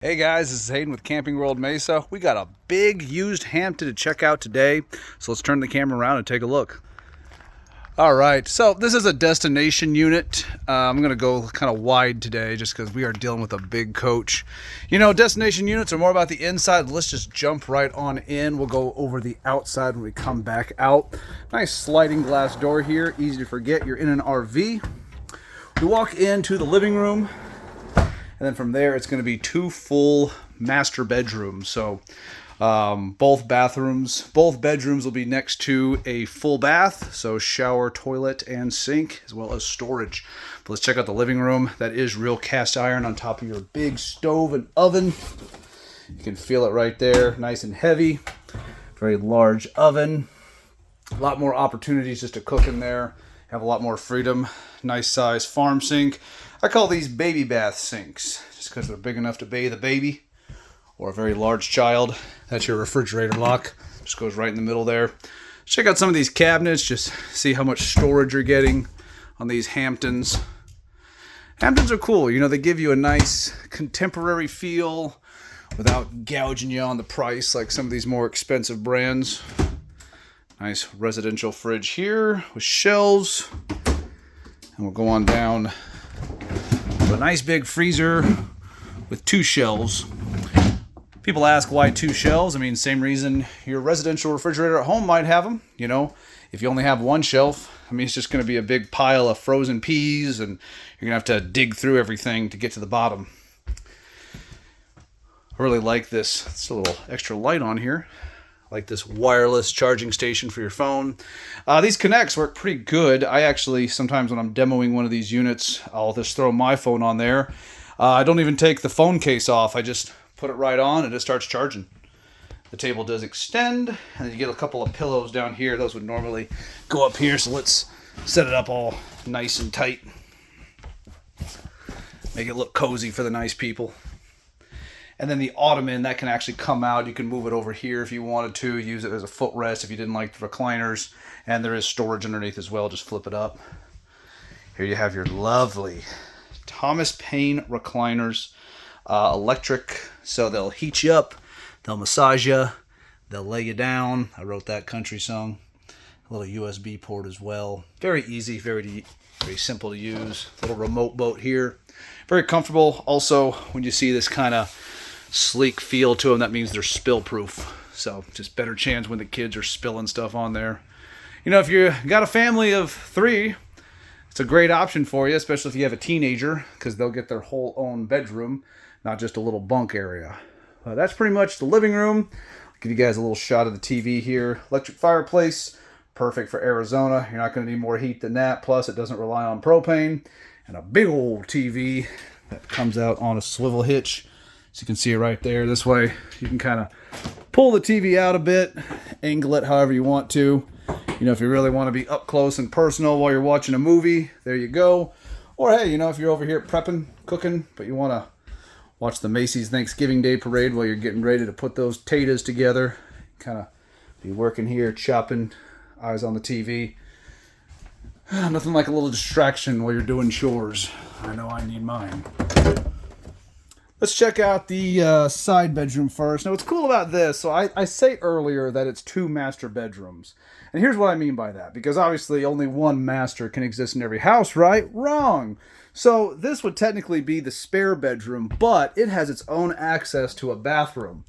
Hey guys, this is Hayden with Camping World Mesa. We got a big used Hampton to check out today, so let's turn the camera around and take a look. All right, so this is a destination unit. I'm gonna go kind of wide today just because we are dealing with a big coach. You know, destination units are more about the inside. Let's just jump right on in. We'll go over the outside when we come back out. Nice sliding glass door here, easy to forget you're in an RV. We walk into the living room. And then from there, it's going to be two full master bedrooms. So both bedrooms will be next to a full bath. So shower, toilet, and sink, as well as storage. But let's check out the living room. That is real cast iron on top of your big stove and oven. You can feel it right there, nice and heavy. Very large oven. A lot more opportunities just to cook in there. Have a lot more freedom. Nice size farm sink. I call these baby bath sinks just because they're big enough to bathe a baby or a very large child. That's your refrigerator lock. Just goes right in the middle there. Check out some of these cabinets. Just see how much storage you're getting on these Hamptons. Hamptons are cool. You know, they give you a nice contemporary feel without gouging you on the price like some of these more expensive brands. Nice residential fridge here with shelves. And we'll go on down to a nice big freezer with two shelves. People ask why two shelves. I mean, same reason your residential refrigerator at home might have them. You know, if you only have one shelf, I mean, it's just going to be a big pile of frozen peas and you're going to have to dig through everything to get to the bottom. I really like this. It's a little extra light on here. Like this wireless charging station for your phone. These Connects work pretty good. I actually, sometimes when I'm demoing one of these units, I'll just throw my phone on there. I don't even take the phone case off. I just put it right on and it starts charging. The table does extend, and then you get a couple of pillows down here. Those would normally go up here, so let's set it up all nice and tight. Make it look cozy for the nice people. And then the ottoman, that can actually come out. You can move it over here if you wanted to. Use it as a footrest if you didn't like the recliners. And there is storage underneath as well. Just flip it up. Here you have your lovely Thomas Paine recliners. Electric, so they'll heat you up. They'll massage you. They'll lay you down. I wrote that country song. A little USB port as well. Very easy, very simple to use. Little remote boat here. Very comfortable. Also, when you see this kind of sleek feel to them, that means they're spill proof, so just better chance when the kids are spilling stuff on there. You know, if you got a family of 3, it's a great option for you, especially if you have a teenager, because they'll get their whole own bedroom, not just a little bunk area. That's pretty much the living room. I'll give you guys a little shot of the TV here. Electric fireplace, perfect for Arizona. You're not going to need more heat than that. Plus, it doesn't rely on propane. And a big old TV that comes out on a swivel hitch. So you can see it right there. This way you can kind of pull the TV out a bit, angle it however you want to. You know, if you really want to be up close and personal while you're watching a movie, there you go. Or hey, you know, if you're over here prepping, cooking, but you want to watch the Macy's Thanksgiving Day Parade while you're getting ready to put those taters together, kind of be working here, chopping, eyes on the TV. Nothing like a little distraction while you're doing chores. I know I need mine. Let's check out the side bedroom first. Now, what's cool about this, so I say earlier that it's 2 master bedrooms. And here's what I mean by that. Because obviously only one master can exist in every house, right? Wrong. So this would technically be the spare bedroom, but it has its own access to a bathroom.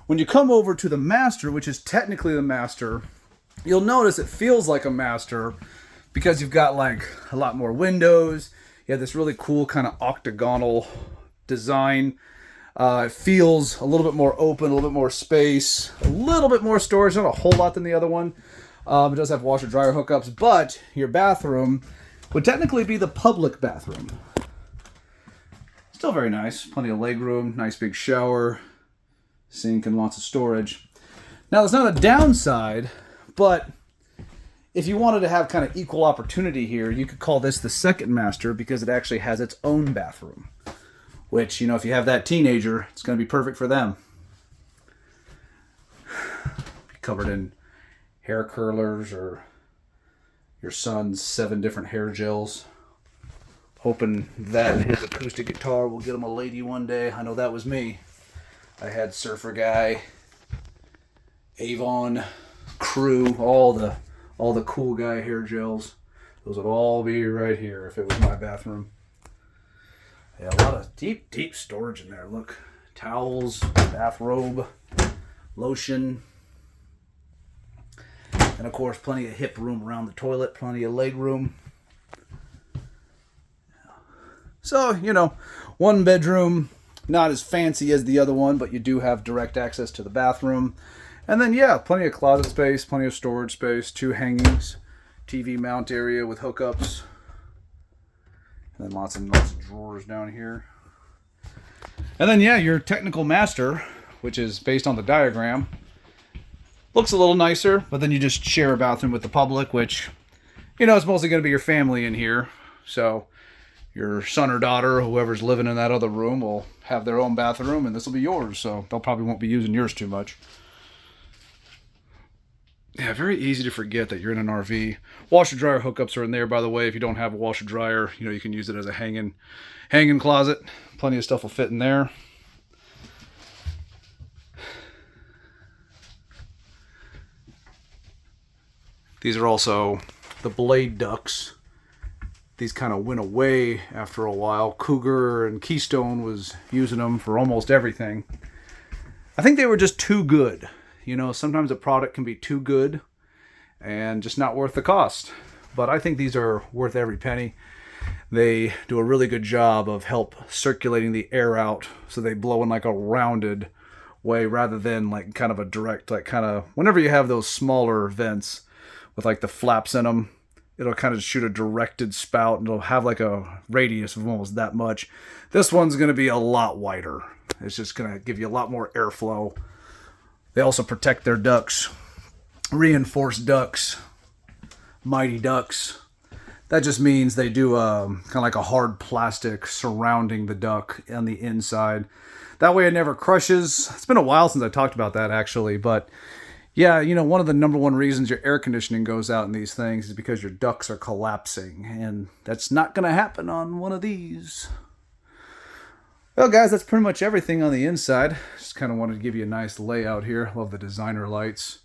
When you come over to the master, which is technically the master, you'll notice it feels like a master because you've got like a lot more windows. You have this really cool kind of octagonal design. It feels a little bit more open, a little bit more space, a little bit more storage, not a whole lot than the other one. It does have washer dryer hookups, but your bathroom would technically be the public bathroom. Still very nice. Plenty of leg room, nice big shower, sink, and lots of storage. Now, there's not a downside, but if you wanted to have kind of equal opportunity here, you could call this the second master because it actually has its own bathroom. Which, you know, if you have that teenager, it's going to be perfect for them. Be covered in hair curlers or your son's 7 different hair gels. Hoping that his acoustic guitar will get him a lady one day. I know that was me. I had Surfer Guy, Avon, Crew, all the cool guy hair gels. Those would all be right here if it was my bathroom. Yeah, a lot of deep storage in there. Look, towels, bathrobe, lotion, and of course plenty of hip room around the toilet, plenty of leg room. So, you know, one bedroom, not as fancy as the other one, but you do have direct access to the bathroom. And then, yeah, plenty of closet space, plenty of storage space, 2 hangings, TV mount area with hookups, and then lots of drawers down here. And then, yeah, your technical master, which is based on the diagram, looks a little nicer, but then you just share a bathroom with the public, which, you know, it's mostly going to be your family in here. So your son or daughter, or whoever's living in that other room, will have their own bathroom, and this will be yours. So they'll probably won't be using yours too much. Yeah, very easy to forget that you're in an RV. Washer dryer hookups are in there, by the way. If you don't have a washer dryer, you know, you can use it as a hanging closet. Plenty of stuff will fit in there. These are also the blade ducts. These kind of went away after a while. Cougar and Keystone was using them for almost everything. I think they were just too good. You know, sometimes a product can be too good and just not worth the cost. But I think these are worth every penny. They do a really good job of help circulating the air out, so they blow in like a rounded way rather than like kind of a direct, like kind of, whenever you have those smaller vents with like the flaps in them, it'll kind of shoot a directed spout and it'll have like a radius of almost that much. This one's going to be a lot wider. It's just going to give you a lot more airflow. They also protect their ducts. Reinforced ducts. Mighty ducts. That just means they do kind of like a hard plastic surrounding the duct on the inside. That way it never crushes. It's been a while since I talked about that actually, but yeah, you know, one of the number one reasons your air conditioning goes out in these things is because your ducts are collapsing, and that's not going to happen on one of these. Well, guys, that's pretty much everything on the inside. Just kind of wanted to give you a nice layout here. Love the designer lights.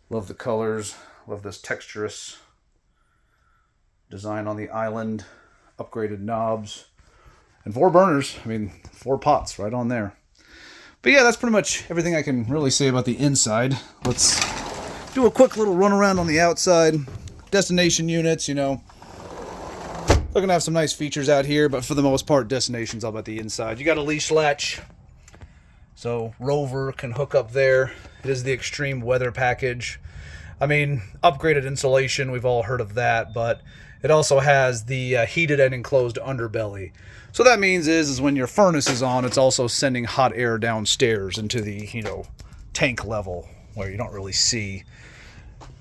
Love the colors. Love this texturous design on the island. Upgraded knobs. And 4 burners. I mean, 4 pots right on there. But yeah, that's pretty much everything I can really say about the inside. Let's do a quick little run around on the outside. Destination units, you know. They're going to have some nice features out here, but for the most part, destination's all about the inside. You got a leash latch, so Rover can hook up there. It is the extreme weather package. I mean, upgraded insulation, we've all heard of that, but it also has the heated and enclosed underbelly. So that means is when your furnace is on, it's also sending hot air downstairs into the, you know, tank level where you don't really see.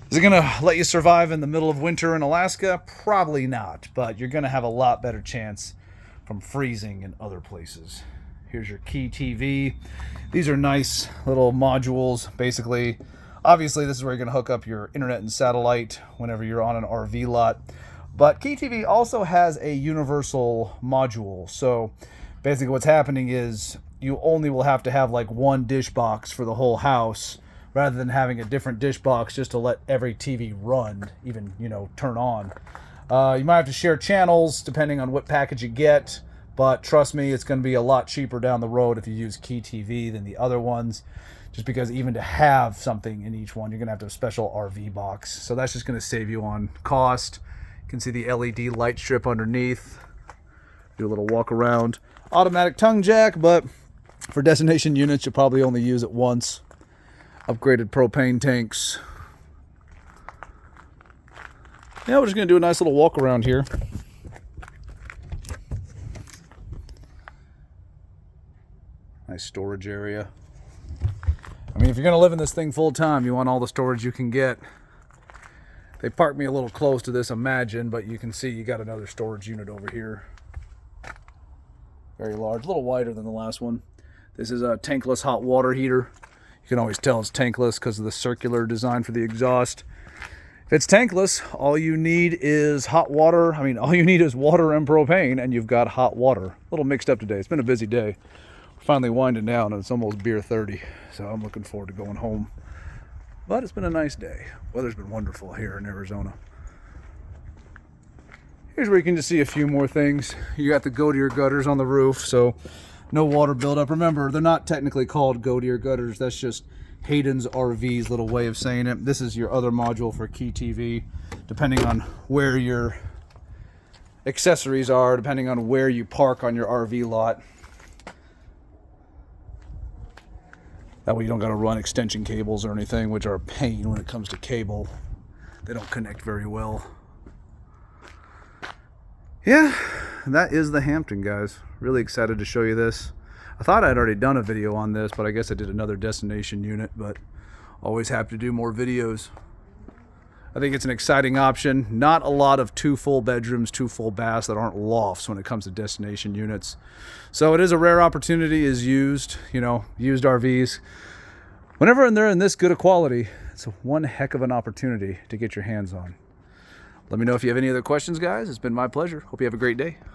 Is it going to let you survive in the middle of winter in Alaska? Probably not, but you're going to have a lot better chance from freezing in other places. Here's your key TV. These are nice little modules, basically. Obviously, this is where you're going to hook up your internet and satellite whenever you're on an RV lot. But Key TV also has a universal module. So basically what's happening is you only will have to have like one dish box for the whole house, rather than having a different dish box just to let every TV run, even, you know, turn on. You might have to share channels depending on what package you get, but trust me, it's going to be a lot cheaper down the road if you use Key TV than the other ones, just because even to have something in each one, you're going to have to have a special RV box. So that's just going to save you on cost. You can see the LED light strip underneath. Do a little walk around. Automatic tongue jack, but for destination units, you'll probably only use it once. Upgraded propane tanks. Yeah, we're just going to do a nice little walk around here. Nice storage area. I mean, if you're going to live in this thing full time, you want all the storage you can get. They parked me a little close to this Imagine, but you can see you got another storage unit over here. Very large, a little wider than the last one. This is a tankless hot water heater. You can always tell it's tankless because of the circular design for the exhaust. If it's tankless, all you need is hot water. I mean, all you need is water and propane, and you've got hot water. A little mixed up today. It's been a busy day. Finally winding down, and it's almost beer 30, so I'm looking forward to going home. But it's been a nice day. Weather's been wonderful here in Arizona. Here's where you can just see a few more things. You got the go-to-your gutters on the roof, so no water buildup. Remember, they're not technically called go-to-your gutters. That's just Hayden's RV's little way of saying it. This is your other module for Key TV, depending on where your accessories are, depending on where you park on your RV lot. That way you don't got to run extension cables or anything, which are a pain when it comes to cable. They don't connect very well. Yeah, that is the Hampton, guys. Really excited to show you this. I thought I'd already done a video on this, but I guess I did another destination unit, but always happy to do more videos. I think it's an exciting option. Not a lot of 2 full bedrooms, 2 full baths that aren't lofts when it comes to destination units. So it is a rare opportunity, is used, used RVs. Whenever they're in this good a quality, it's one heck of an opportunity to get your hands on. Let me know if you have any other questions, guys. It's been my pleasure. Hope you have a great day.